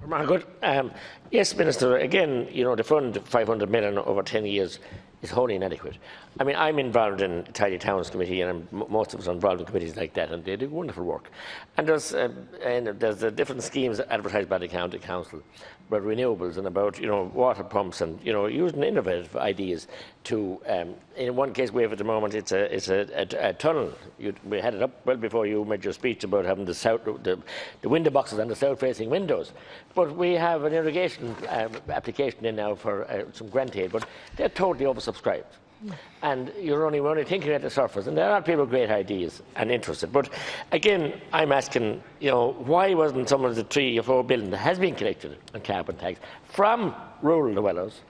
Very good. Yes, Minister, again, you know, the fund, 500 million over 10 years, is wholly inadequate. I mean, I'm involved in Tidy Towns Committee, and most of us are involved in committees like that, and they do wonderful work. And there's different schemes advertised by the county council about renewables and about, you know, water pumps and, you know, using innovative ideas to. In one case, we have at the moment, it's a tunnel. We had it up well before you made your speech about having the window boxes and the south-facing windows. But we have an irrigation application in now for some grant aid, but they're totally oversubscribed. And we're only thinking at the surface, and there are people with great ideas and interested. But again, I'm asking, you know, why wasn't some of the 3 or 4 billion that has been collected on carbon tax from rural dwellers,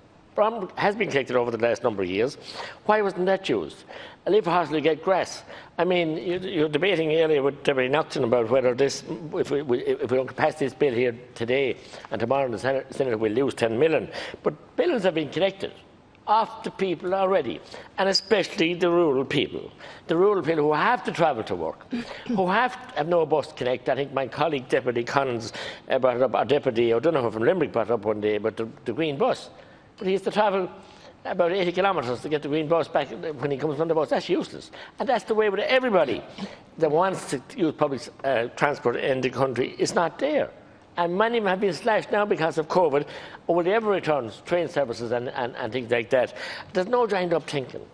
has been collected over the last number of years, why wasn't that used? A leaf hospital get grass. I mean, you're debating earlier with Debbie Nocton about whether this, if we don't pass this bill here today and tomorrow in the Senate we'll lose 10 million. But billions have been collected off the people already, and especially the rural people who have to travel to work, who have no bus to connect. I think my colleague Deputy Collins brought it up, our Deputy O'Donoghue from Limerick brought it up one day about the green bus. But he has to travel about 80 kilometres to get the green bus back when he comes on the bus. That's useless. And that's the way with everybody that wants to use public transport in the country. It's not there. And many have been slashed now because of COVID, or will they ever return train services and things like that? There's no joined up thinking.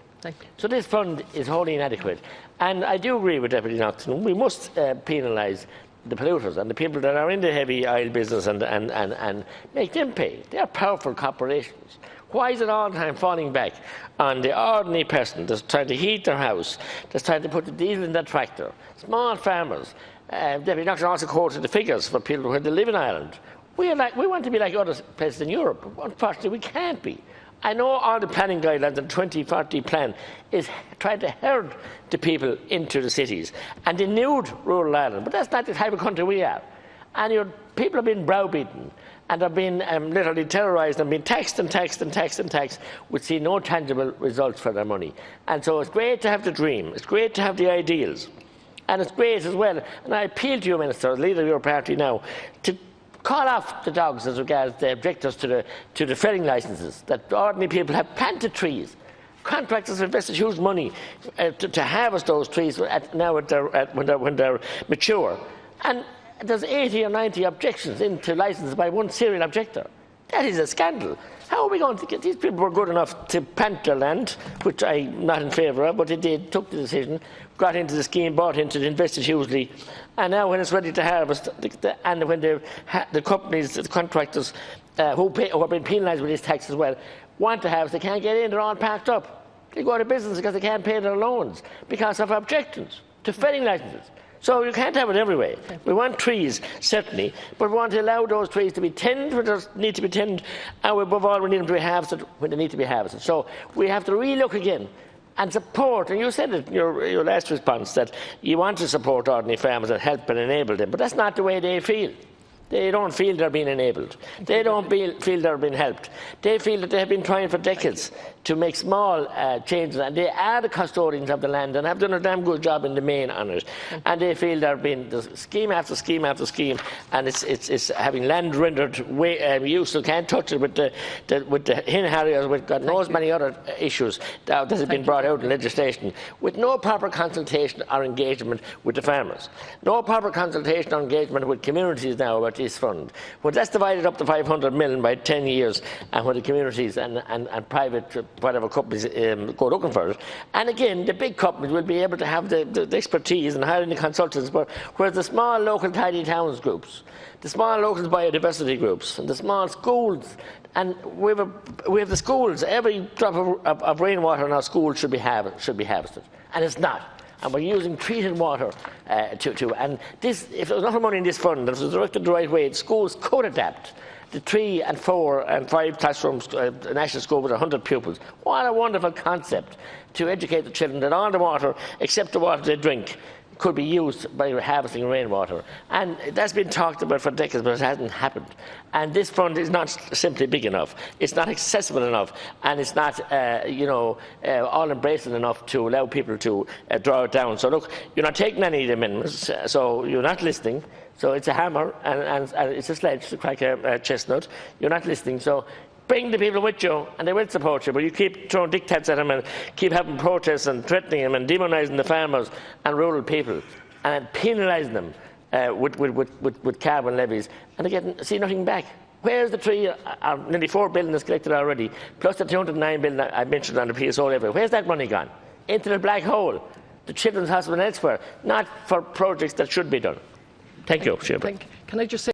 So this fund is wholly inadequate. And I do agree with Deputy Nocton. We must penalise the polluters and the people that are in the heavy oil business and make them pay. They are powerful corporations. Why is it all the time falling back on the ordinary person that's trying to heat their house, that's trying to put the diesel in their tractor, small farmers? Deputy Nocton also quoted the figures for people who live in Ireland. We want to be like other places in Europe. Unfortunately, we can't be. I know all the planning guidelines and 2040 plan is trying to herd the people into the cities and denude rural Ireland, but that's not the type of country we are. And your people have been browbeaten and have been literally terrorised and been taxed and taxed and taxed and taxed with see no tangible results for their money. And so it's great to have the dream, it's great to have the ideals, and it's great as well. And I appeal to you, Minister, leader of your party now, to call off the dogs as regards the objectors to the felling licences, that ordinary people have planted trees. Contractors have invested huge money to harvest those trees when they're mature. And there's 80 or 90 objections into licenses by one serial objector. That is a scandal. How are we going to get these people were good enough to plant their land, which I'm not in favour of, but they did, took the decision, got into the scheme, bought into it, invested hugely, and now when it's ready to harvest, and when the companies, the contractors who have been penalised with this tax as well, want to harvest, they can't get in, they're all packed up. They go out of business because they can't pay their loans because of objections to felling licences. So you can't have it every way. We want trees, certainly, but we want to allow those trees to be tended when they need to be tended, and above all, we need them to be harvested when they need to be harvested. So we have to relook again and support, and you said it in your last response, that you want to support ordinary farmers and help and enable them, but that's not the way they feel. They don't feel they're being enabled. They don't feel they're being helped. They feel that they have been trying for decades to make small changes, and they are the custodians of the land and have done a damn good job in the main on it. And they feel there have been scheme after scheme after scheme, and it's having land rendered useless. Can't touch it with the hen harriers, with God knows many other issues that have been brought out in legislation, with no proper consultation or engagement with the farmers, no proper consultation or engagement with communities now about this fund. When that's divided up to 500 million by 10 years, and when the communities and private whatever companies go looking for it, and again the big companies will be able to have the expertise and hiring the consultants, but whereas the small local tidy towns groups, the small local biodiversity groups, and the small schools, and we have the schools, every drop of rainwater in our schools should be harvested, and it's not. And we're using treated water and this, if there was enough money in this fund, if it was directed the right way, the schools could adapt the 3 and 4 and 5 classrooms, a national school with 100 pupils. What a wonderful concept to educate the children that all the water, except the water they drink, could be used by harvesting rainwater. And that's been talked about for decades, but it hasn't happened. And this fund is not simply big enough. It's not accessible enough, and it's not, all-embracing enough to allow people to draw it down. So look, you're not taking any of the amendments, so you're not listening. So it's a hammer and it's a sledge to crack a chestnut. You're not listening. So bring the people with you and they will support you. But you keep throwing diktats at them and keep having protests and threatening them and demonising the farmers and rural people and penalising them with carbon levies. And again, see nothing back. Where's the nearly $4 billion is collected already, plus the $209 billion I mentioned on the PSO level? Where's that money gone? Into the black hole, the Children's Hospital and elsewhere, not for projects that should be done. Thank you, Chairman. Can I just say